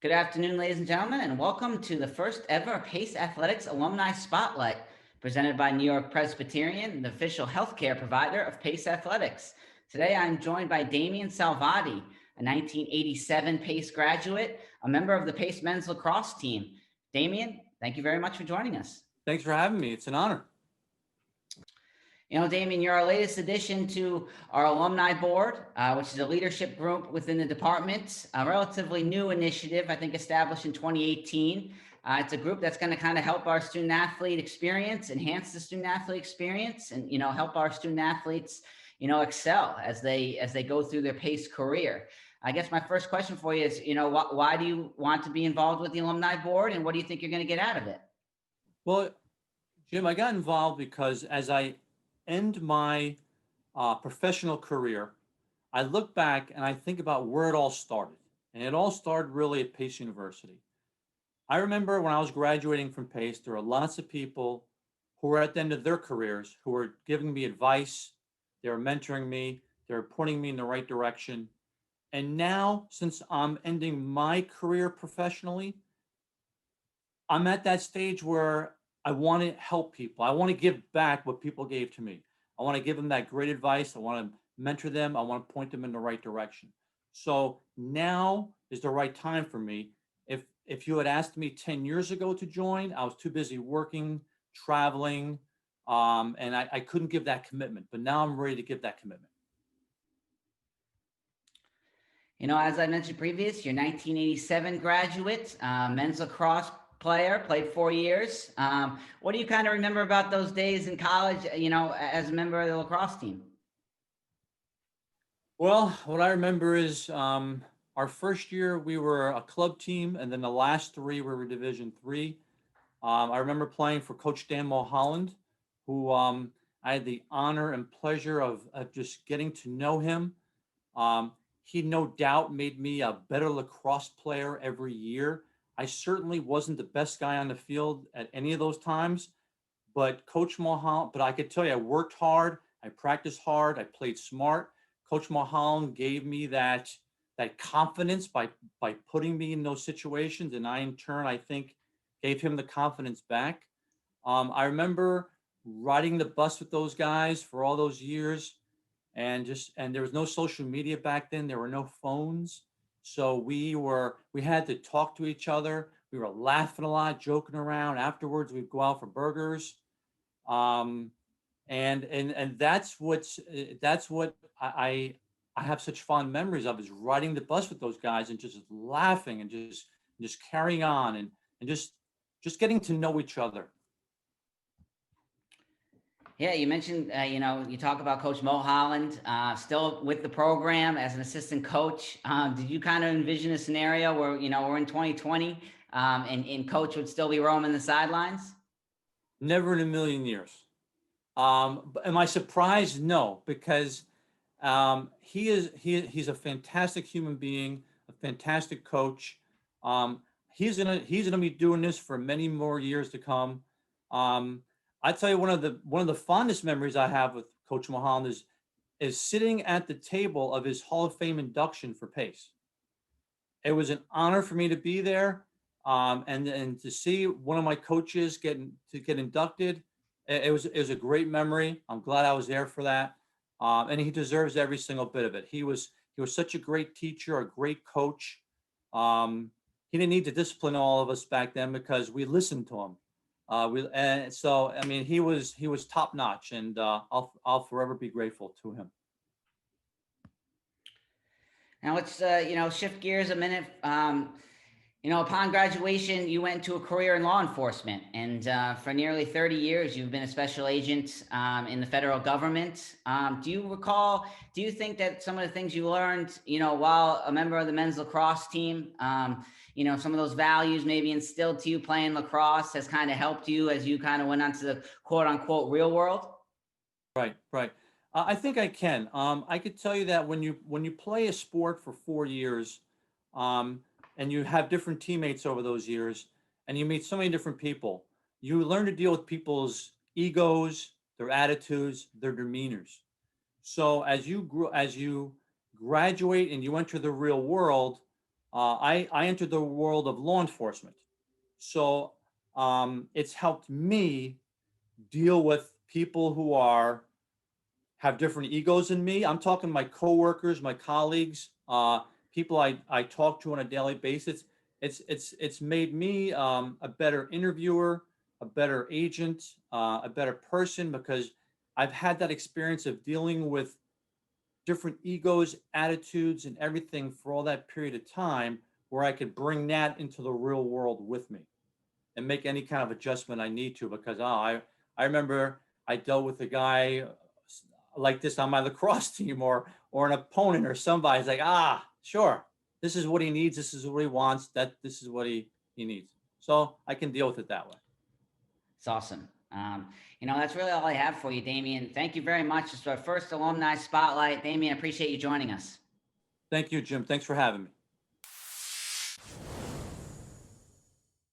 Good afternoon, ladies and gentlemen, and welcome to the first ever Pace Athletics Alumni Spotlight, presented by New York Presbyterian, the official healthcare provider of Pace Athletics. Today, I'm joined by Damian Salvati, a 1987 Pace graduate, a member of the Pace men's lacrosse team. Damian, thank you very much for joining us. Thanks for having me. It's an honor. Damian, you're our latest addition to our alumni board, which is a leadership group within the department, a relatively new initiative, I think established in 2018. It's a group that's going to kind of help our student athlete experience, enhance the student athlete experience, and help our student athletes, excel as they go through their PACE career. I guess my first question for you is, why do you want to be involved with the alumni board, and what do you think you're going to get out of it? Well, Jim, I got involved because as I end my professional career, I look back and I think about where it all started. And it all started really at Pace University. I remember when I was graduating from Pace, there were lots of people who were at the end of their careers who were giving me advice. They were mentoring me. They were pointing me in the right direction. And now, since I'm ending my career professionally, I'm at that stage where I want to help people. I want to give back what people gave to me. I want to give them that great advice. I want to mentor them. I want to point them in the right direction. So now is the right time for me. If you had asked me 10 years ago to join, I was too busy working, traveling, and I couldn't give that commitment. But now I'm ready to give that commitment. As I mentioned previous, you're 1987 graduate, men's lacrosse player, played 4 years. What do you kind of remember about those days in college, as a member of the lacrosse team? Well, what I remember is our first year we were a club team, and then the last three we were Division III. I remember playing for Coach Mo Holland, who I had the honor and pleasure of just getting to know him. He no doubt made me a better lacrosse player every year. I certainly wasn't the best guy on the field at any of those times, but Coach Mo Holland, but I could tell you I worked hard, I practiced hard, I played smart. Coach Mo Holland gave me that confidence by putting me in those situations, and I in turn I think gave him the confidence back. I remember riding the bus with those guys for all those years, and there was no social media back then. There were no phones, so we had to talk to each other. We were laughing a lot, joking around. Afterwards, we'd go out for burgers. Um, and that's what I have such fond memories of, is riding the bus with those guys and just laughing and just carrying on and just getting to know each other. Yeah, you mentioned, you talk about Coach Mo Holland, still with the program as an assistant coach. Did you kind of envision a scenario where, we're in 2020, and Coach would still be roaming the sidelines? Never in a million years. But am I surprised? No, because he's a fantastic human being, a fantastic coach. He's gonna be doing this for many more years to come. Um, I tell you, one of the fondest memories I have with Coach Mo Holland is sitting at the table of his Hall of Fame induction for Pace. It was an honor for me to be there, and to see one of my coaches get inducted. It was a great memory. I'm glad I was there for that, and he deserves every single bit of it. He was such a great teacher, a great coach. He didn't need to discipline all of us back then because we listened to him. And so I mean he was top notch, and I'll forever be grateful to him. Now let's, shift gears a minute. Upon graduation, you went into a career in law enforcement, and for nearly 30 years, you've been a special agent in the federal government. Do you think that some of the things you learned, while a member of the men's lacrosse team, some of those values maybe instilled to you playing lacrosse has kind of helped you as you kind of went onto the quote unquote real world? Right, right. I think I can. I could tell you that when you play a sport for 4 years, um, and you have different teammates over those years, and you meet so many different people, you learn to deal with people's egos, their attitudes, their demeanors. So as you graduate and you enter the real world, I entered the world of law enforcement. So it's helped me deal with people who have different egos than me. I'm talking my coworkers, my colleagues, people I talk to on a daily basis. It's made me a better interviewer, a better agent, a better person, because I've had that experience of dealing with different egos, attitudes, and everything for all that period of time, where I could bring that into the real world with me and make any kind of adjustment I need to. Because I remember I dealt with a guy like this on my lacrosse team, or an opponent or somebody. It's like, sure, this is what he needs, this is what he wants, this is what he needs. So I can deal with it that way. It's awesome. That's really all I have for you, Damian. Thank you very much. It's our first alumni spotlight. Damian, I appreciate you joining us. Thank you, Jim. Thanks for having me.